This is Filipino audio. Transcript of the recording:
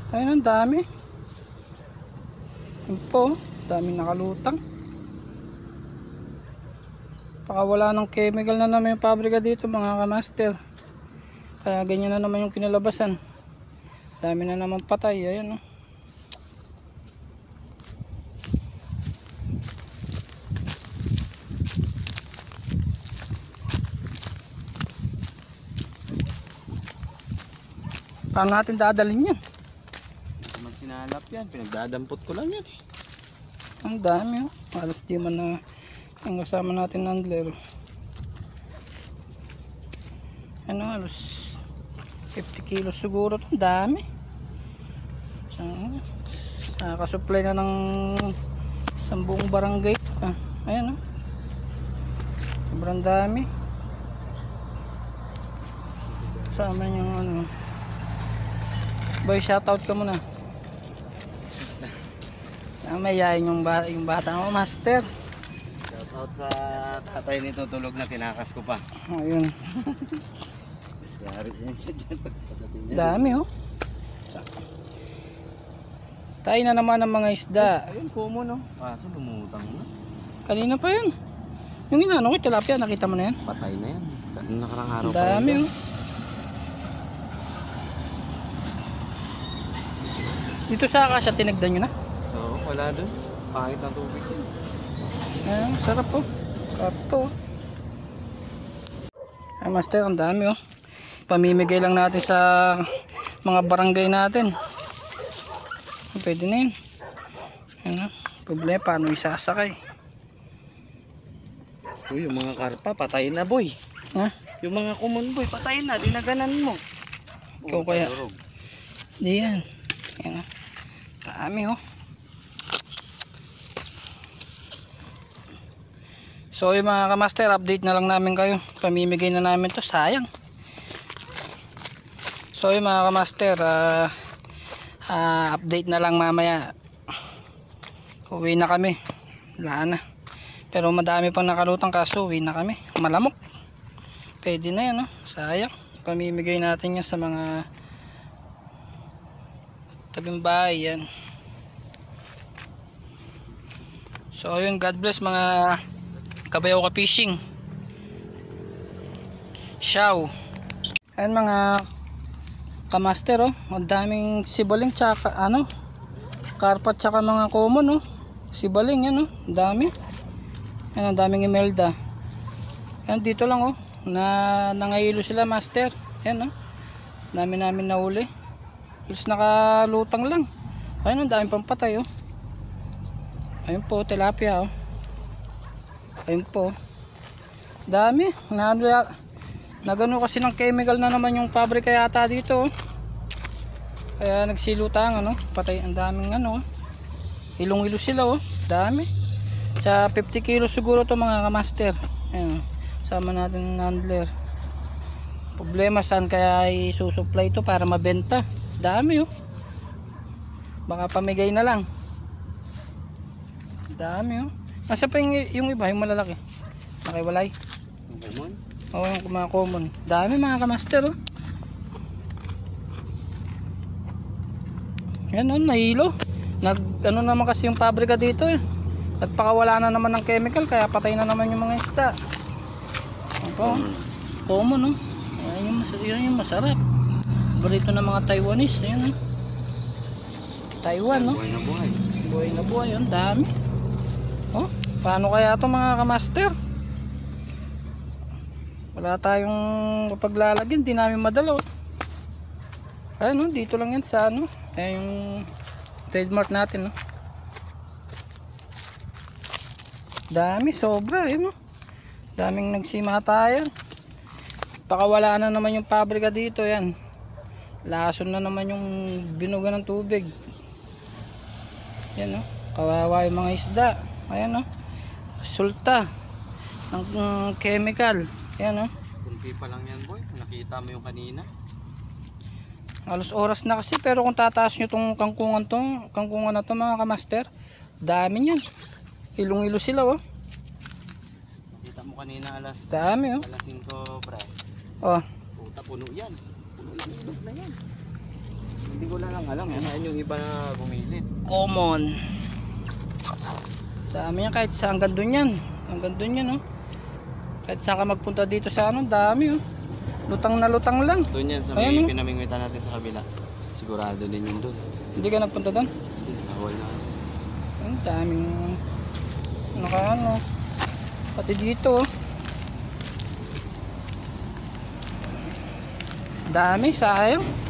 Ayun, ang dami. Yun po, dami nakalutang. Baka wala ng chemical na naman yung pabrika dito mga kamaster. Kaya ganyan na naman yung kinalabasan. Dami na naman patay. Ayun, oh. Paano natin dadalhin yan? Hindi ko man sinalap yan. Pinagdadampot ko lang yan eh. Ang dami, oh. Halos di man na ang kasama natin handler. Ano, halos 50 kilos siguro. Ang dami. So, nakasupply na ng isang buong barangay. Ayan, oh. Sobrang dami. Kasama yung ano. Boy, shoutout ka muna. Mayayain yung bata mo, master. Shoutout sa tatay nito, tulog na, tinakas ko pa. Ayun. Yari yan siya dyan pagpatatin niya. Dami, oh. Tayo na naman ng mga isda. Ayun, kumo no. Kaso lumutang na. Kanina pa yun. Yung inano ko, tilapia, nakita mo na yan? Patay na yan. Nakarang araw pa Dami, yan. oh. Dito sa Akasya, tinagdan nyo na? Oo, wala dun. Pangit ng tubig yun. Ayan, sarap po. Kato. Ay, master, ang dami, oh. Pamimigay lang natin sa mga barangay natin. Pwede na yun. Ano? Problema, paano isasakay? Uy, yung mga karpa, patay na boy. Ha? Yung mga common boy, patay na. Dinaganan mo. Ikaw kaya? Di yan. Yan, oh. Dami, oh. So yung mga kamaster, update na lang namin kayo. Pamimigay na namin to, sayang. So yung mga kamaster, update na lang mamaya. Uwi na kami. Wala na. Pero madami pang nakalutang kaso uwi na kami. Malamok. Pwede na yan, oh. Sayang. Pamimigay natin yan sa mga tabing bahay yan. So ayun, God bless mga kabayaw ka fishing. Ciao. Ayun mga kamaster, oh. Ang daming sibaling tsaka ano, karpat tsaka mga common, oh. Sibaling yan, oh. Dami. Yan, ang daming imelda. Yan dito lang, oh. Nangayilo sila master. Yan, oh. Dami namin nahuli. Halos nakalutang lang. Ayun, ang daming pampatay, oh. Ayun po, tilapia, oh. Ayun po. Dami. Nagano kasi ng chemical na naman yung pabrika yata dito, oh. Kaya nagsilutang, ano. Patay, ang daming ano, oh. Hilong-hilo sila, oh. Dami. Sa 50 kilos siguro to mga kamaster. Ayun. Sama natin ng handler. Problema saan kaya isusupply ito para mabenta. Dami, oh. Baka pamigay na lang. Dami, oh. Nasa pa yung iba, yung malalaki. Nakiwalay. Yung common? Oo, yung mga common. Dami mga kamaster, oh. Yan, oh, nahilo. Ano naman kasi yung pabrika dito, eh. Nagpakawala na naman ng chemical, kaya patay na naman yung mga isda. Opo. Common, oh. Yan yung masarap. Barito ng mga Taiwanese. Ayan, oh. Taiwan, no? Buhay na buhay. Buhay na buhay, yun. Dami. Oh, paano kaya ito mga kamaster? Wala tayong paglalagyan, di namin madala, oh. Ayan, oh, dito lang yan sa ano. Ayan yung trademark natin, no? Dami, sobra, yun, no? Daming nagsimatayan. Pakawala na naman yung pabrika dito, yan. Lason na naman yung binuga ng tubig. Yan, no? Kawawa yung mga isda. Ayan, no? Sulta ng chemical. Ayan, no? Kunti pa lang yan boy. Nakita mo yung kanina. Halos oras na kasi, pero kung tataas nyo tong kangkungan na to mga kamaster, dami niyan. Ilong-ilo sila, oh. Nakita mo kanina dami, oh. alas 5 pre. Oh. Puta, puno yan. Puno yung ilog na yan. Hindi ko na lang alam kung saan yung iba na bumilid. Common. Dami yan kahit sa hanggang dun yan. Hanggang dun yan oh. Kahit saan ka magpunta dito sa ano, dami oh. Lutang na lutang lang. Doon yan sa Ayan, may oh. pinamingwitan natin sa kabila. Sigurado din yun doon. Hindi ka nagpunta doon? Hindi, bawal na. Ang daming ano. Pati dito oh. Dami, sayang.